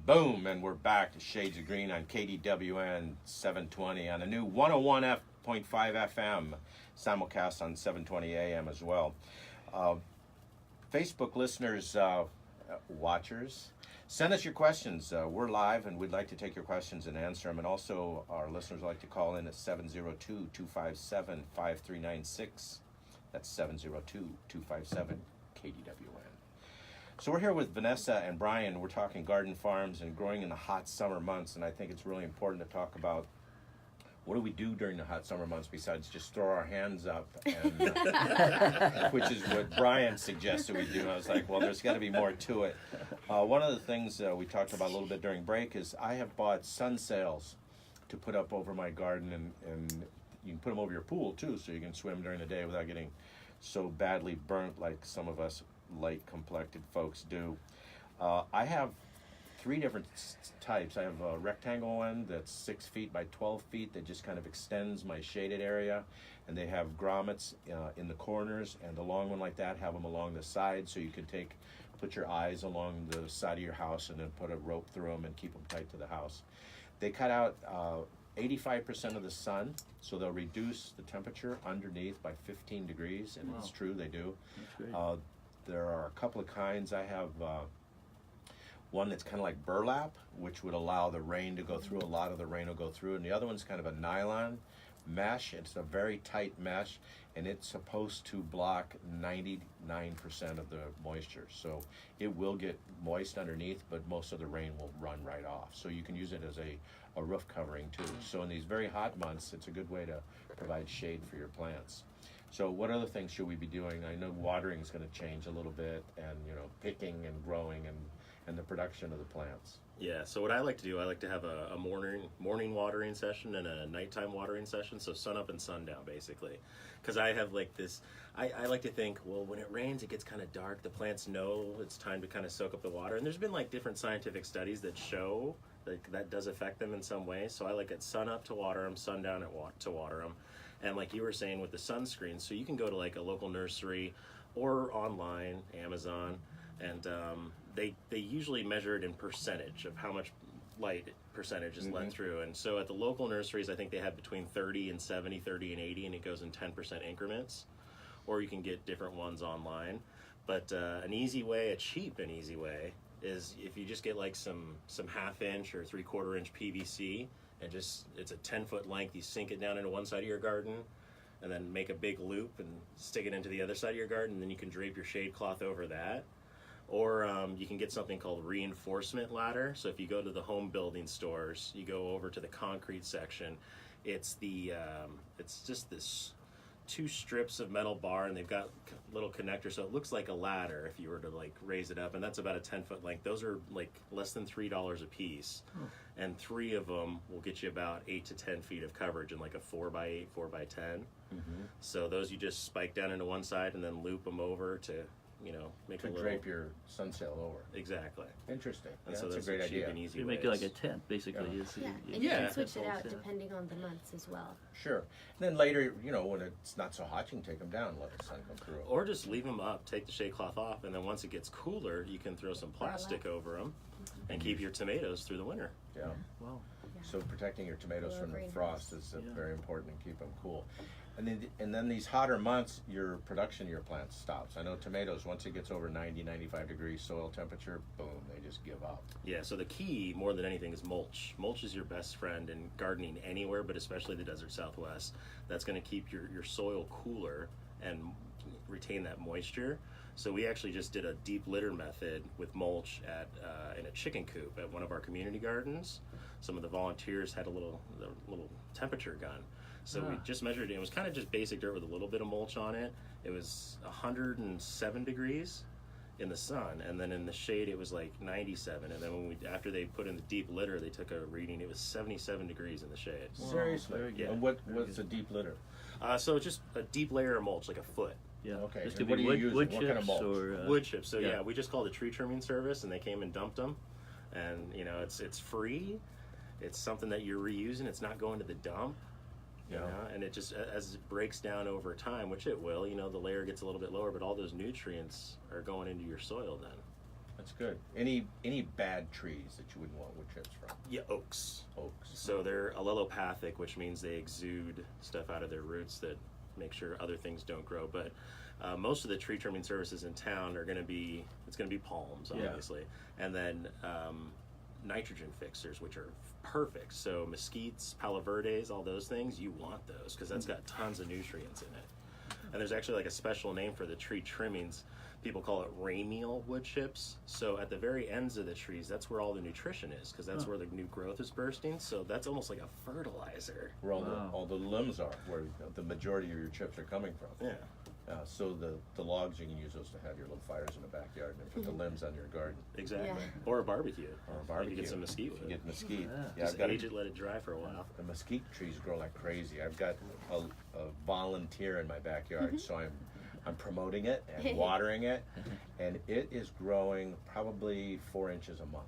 Boom, and we're back to Shades of Green on KDWN 720 on a new 101.5 FM, simulcast on 720 AM as well. Facebook listeners, watchers, send us your questions. We're live, and we'd like to take your questions and answer them. And also, our listeners like to call in at 702-257-5396. That's 702-257-KDWN. So we're here with Vanessa and Bryan. We're talking garden farms and growing in the hot summer months, and I think it's really important to talk about what do we do during the hot summer months besides just throw our hands up, and, which is what Bryan suggested we do. And I was like, well, there's got to be more to it. One of the things we talked about a little bit during break is I have bought sun sails to put up over my garden, and you can put them over your pool too, so you can swim during the day without getting so badly burnt like some of us light-complected folks do. I have three different types. I have a rectangle one that's 6 feet by 12 feet that just kind of extends my shaded area, and they have grommets in the corners, and the long one like that have them along the side, so you can put your eyes along the side of your house and then put a rope through them and keep them tight to the house. They cut out 85% of the sun, so they'll reduce the temperature underneath by 15 degrees, and It's true, they do. That's great. There are a couple of kinds. I have one that's kind of like burlap, which would allow the rain to go through. A lot of the rain will go through. And the other one's kind of a nylon mesh. It's a very tight mesh, and it's supposed to block 99% of the moisture. So it will get moist underneath, but most of the rain will run right off. So you can use it as a roof covering too. So in these very hot months, it's a good way to provide shade for your plants. So what other things should we be doing? I know watering is going to change a little bit, and picking and growing and the production of the plants. Yeah, so what I like to do, I like to have a morning watering session and a nighttime watering session, so sun up and sundown basically. Because I have like this, I like to think, well, when it rains, it gets kind of dark, the plants know it's time to kind of soak up the water, and there's been like different scientific studies that show that does affect them in some way. So I like at sun up to water them, sundown to water them. And like you were saying with the sunscreen, so you can go to like a local nursery or online, Amazon, and they usually measure it in percentage of how much light percentage is let through. And so at the local nurseries, I think they have between 30 and 70, 30 and 80, and it goes in 10% increments. Or you can get different ones online. But an easy way, a cheap and easy way, is if you just get like some half-inch or 3/4-inch PVC, and it's a 10-foot length. You sink it down into one side of your garden, and then make a big loop and stick it into the other side of your garden. And then you can drape your shade cloth over that. Or you can get something called reinforcement ladder. So if you go to the home building stores, you go over to the concrete section. It's just this 2 strips of metal bar, and they've got little connectors, so it looks like a ladder if you were to like raise it up, and that's about a 10-foot length. Those are like less than $3 a piece, and 3 of them will get you about 8 to 10 feet of coverage in like a 4x8, 4x10. So those you just spike down into one side and then loop them over to make a little drape your sunsail over. Exactly. Interesting. And so that's that's a great idea. and easy You make it like a tent, basically. Yeah. And you can switch it out depending on the months as well. Sure. And then later, when it's not so hot, you can take them down and let the sun come through. Or just leave them up, take the shade cloth off, and then once it gets cooler, you can throw some plastic over them and keep your tomatoes through the winter. Yeah. Wow. So protecting your tomatoes from the frost is very important, and keep them cool. And then these hotter months, your production of your plants stops. I know tomatoes, once it gets over 90, 95 degrees soil temperature, boom, they just give up. Yeah, so the key, more than anything, is mulch. Mulch is your best friend in gardening anywhere, but especially the desert Southwest. That's going to keep your soil cooler and retain that moisture. So we actually just did a deep litter method with mulch in a chicken coop at one of our community gardens. Some of the volunteers had a little temperature gun. So we just measured it. It was kind of just basic dirt with a little bit of mulch on it. It was 107 degrees in the sun, and then in the shade it was like 97. And then after they put in the deep litter, they took a reading. It was 77 degrees in the shade. Wow. Seriously? Yeah. And what's a deep litter? So it's just a deep layer of mulch, like a foot. Yeah. Okay. This And could be what do you use? wood What kind of chips mulch? or Wood chips. So yeah. we just called a tree trimming service, and they came and dumped them. And it's free. It's something that you're reusing. It's not going to the dump. And it just, as it breaks down over time, which it will, the layer gets a little bit lower, but all those nutrients are going into your soil then. That's good. Any bad trees that you wouldn't want wood chips from? Yeah, oaks. Oaks. So they're allelopathic, which means they exude stuff out of their roots that make sure other things don't grow. But most of the tree trimming services in town are going to be palms, obviously, and then nitrogen fixers, which are perfect. So mesquites, palo verdes, all those things, you want those because that's got tons of nutrients in it. And there's actually like a special name for the tree trimmings. People call it ramial wood chips. So at the very ends of the trees, that's where all the nutrition is because that's where the new growth is bursting. So that's almost like a fertilizer. Where all the limbs are, where the majority of your chips are coming from. Yeah. So the logs, you can use those to have your little fires in the backyard and put the limbs on your garden. Exactly. Yeah. Or a barbecue. Or a barbecue. You get some mesquite You wood. get mesquite. Yeah, Just I've got age it, let it dry for a while. the mesquite trees grow like crazy. I've got a volunteer in my backyard, so I'm promoting it and watering it, and it is growing probably 4 inches a month.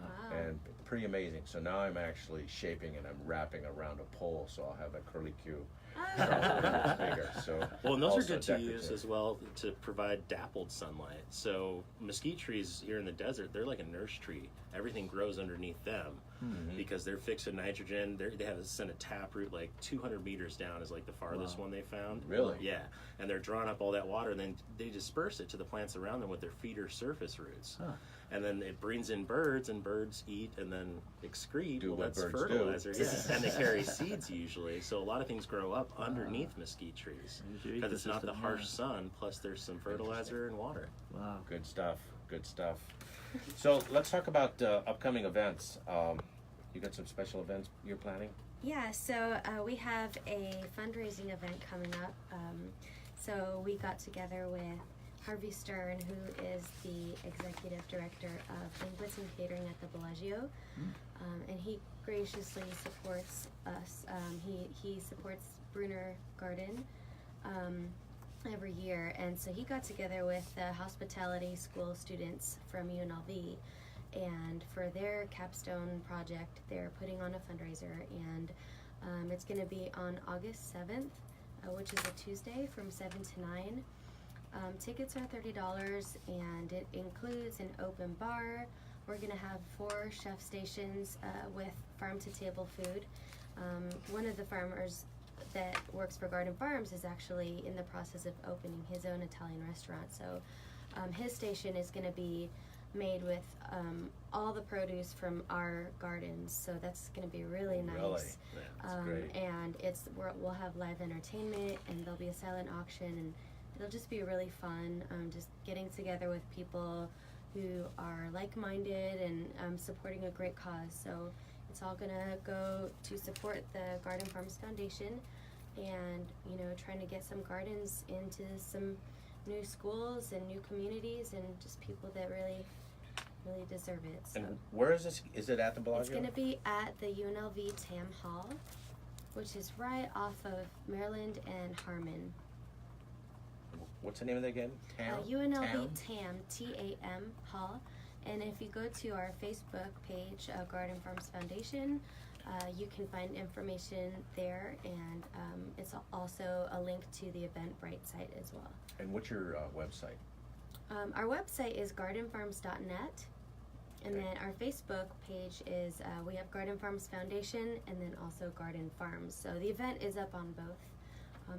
Wow. And pretty amazing. So now I'm actually shaping and I'm wrapping around a pole, so I'll have a curlicue. Bigger. So Well, and those are also good to use decorative. as well to provide dappled sunlight. So mesquite trees here in the desert, they're like a nurse tree. Everything grows underneath them because they're fixed in nitrogen. They have sent a taproot like 200 meters down is like the farthest one they found. Really? Yeah. And they're drawing up all that water, and then they disperse it to the plants around them with their feeder surface roots. Huh. And then it brings in birds, and birds eat and then excrete. Do well, what that's birds do. fertilizer. Yeah. And they carry seeds usually. So a lot of things grow up underneath mesquite trees Your because it's not the ecosystem, harsh yeah. sun. Plus, there's some fertilizer and water. Wow. Good stuff. Good stuff. So let's talk about upcoming events. You got some special events you're planning? Yeah, so we have a fundraising event coming up. So we got together with Harvey Stern, who is the executive director of Banquets and Catering at the Bellagio, and he graciously supports us. He supports Brunner Garden every year, and so he got together with the hospitality school students from UNLV, and for their capstone project, they're putting on a fundraiser, and it's going to be on August 7th, which is a Tuesday from 7 to 9. Tickets are $30, and it includes an open bar. We're going to have 4 chef stations with farm-to-table food. One of the farmers that works for Garden Farms is actually in the process of opening his own Italian restaurant. So his station is going to be made with all the produce from our gardens. So that's going to be really nice. Really? Yeah. That's great. And we'll have live entertainment, and there'll be a silent auction, and it'll just be really fun. Just getting together with people who are like-minded and supporting a great cause. So it's all gonna go to support the Garden Farms Foundation, and trying to get some gardens into some new schools and new communities, and just people that really deserve it. So And where is this? Is it at the Bellagio? it's gonna be at the UNLV TAM Hall, which is right off of Maryland and Harmon. What's the name of it again? UNLV TAM, TAM Hall. And if you go to our Facebook page, Garden Farms Foundation, you can find information there, and it's also a link to the Eventbrite site as well. And what's your website? Our website is gardenfarms.net, and Okay. then our Facebook page is, we have Garden Farms Foundation and then also Garden Farms. So the event is up on both.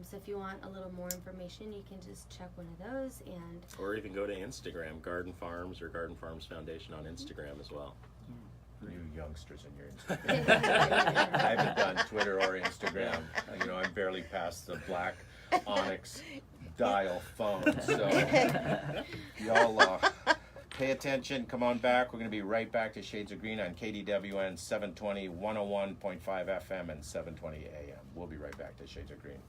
So if you want a little more information, you can just check one of those, and Or even go to Instagram, Garden Farms or Garden Farms Foundation on Instagram as well. You youngsters in your Instagram. I haven't done Twitter or Instagram. I'm barely past the black Onyx dial phone. So y'all pay attention. Come on back. We're going to be right back to Shades of Green on KDWN 720, 101.5 FM and 720 AM. We'll be right back to Shades of Green.